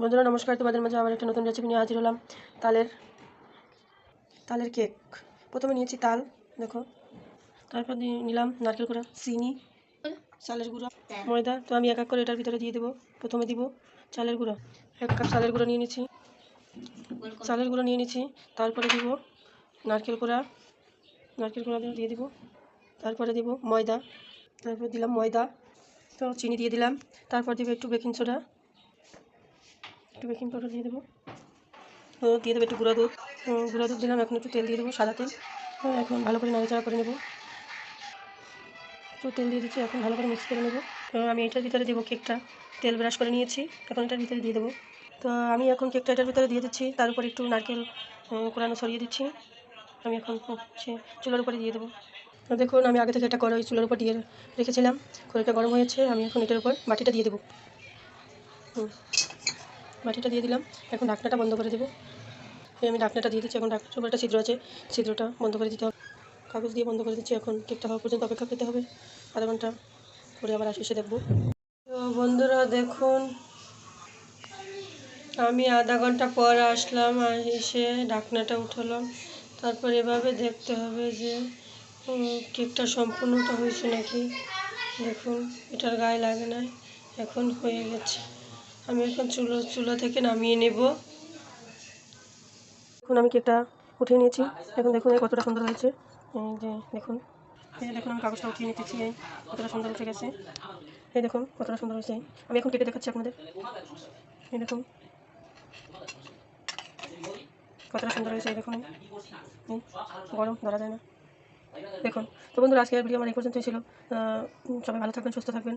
বন্ধুরা নমস্কার, তোমাদের মাঝে আবার একটা নতুন রেসিপি নিয়ে হাজির হলাম। তালের তালের কেক। প্রথমে নিয়েছি তাল, দেখো। তারপর নিলাম নারকেল কোড়া, চিনি, চালের গুঁড়ো, ময়দা। তো আমি এক এক করে এটার ভিতরে দিয়ে দেবো। প্রথমে দিব চালের গুঁড়ো, 1 কাপ চালের গুঁড়ো নিয়ে নিচ্ছি। তারপরে দিব নারকেল কোড়া দিয়ে দিব। তারপরে দিব ময়দা, তারপর দিলাম ময়দা, তো চিনি দিয়ে দিলাম। তারপর দিব একটু বেকিং সোডা, একটু বেকিং পাউডার দিয়ে দেবো। দিয়ে দেবো একটু গুঁড়া দুধ দিলাম। এখন একটু তেল দিয়ে দেবো, সাদা তেল। এখন ভালো করে নাড়াচাড়া করে নেবো। একটু তেল দিয়ে দিচ্ছি, এখন ভালো করে মিক্স করে নেবো। আমি এটার ভিতরে দেবো কেকটা, তেল ব্রাশ করে নিয়েছি, এখন এটার ভিতরে দিয়ে দেবো। তো আমি এখন কেকটা এটার ভিতরে দিয়ে দিচ্ছি। তার উপর একটু নারকেল কোড়ানো ছড়িয়ে দিচ্ছি। আমি এখন চুলার উপরে দিয়ে দেবো। দেখুন, আমি আগে থেকে একটা কড়াই চুলার উপর দিয়ে রেখেছিলাম। কড়াইটা গরম হয়েছে, আমি এখন এটার উপর বাটিটা দিয়ে দেবো। বাটিটা দিয়ে দিলাম। এখন ঢাকনাটা বন্ধ করে দেবো। আমি ঢাকনাটা দিয়ে দিচ্ছি। এখন ঢাকনার উপর একটা ছিদ্র আছে, ছিদ্রটা বন্ধ করে দিতে হবে। কাগজ দিয়ে বন্ধ করে দিচ্ছি। এখন কেকটা হওয়া পর্যন্ত অপেক্ষা করতে হবে। আধা ঘন্টা পরে আবার এসে দেখবো। তো বন্ধুরা দেখুন, আমি আধা ঘন্টা পর আসলাম, আর এসে ঢাকনাটা উঠালাম। তারপর এভাবে দেখতে হবে যে কেকটা সম্পূর্ণটা হয়েছে নাকি। দেখুন, এটার গায়ে লাগে না, এখন হয়ে গেছে। আমি এখন চুলা থেকে নামিয়ে নেব। এখন আমি কেকটা উঠিয়ে নিয়েছি। এখন দেখুন কতটা সুন্দর হয়েছে। এই যে দেখুন, আমি কাগজটা উঠিয়ে নিতেছি। এই কতটা সুন্দর উঠে গেছে। এই দেখুন কতটা সুন্দর হয়েছে। আমি এখন কেটে দেখাচ্ছি আপনাদের। এই দেখুন কতটা সুন্দর হয়েছে। এই দেখুন, গরম ধরা যায় না। দেখুন। তো বন্ধুরা, আজকের ভিডিও আমার এই পর্যন্তই ছিল। সবাই ভালো থাকবেন, সুস্থ থাকবেন।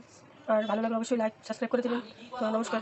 আর ভালো লাগলে অবশ্যই লাইক সাবস্ক্রাইব করে দেবেন। তো নমস্কার।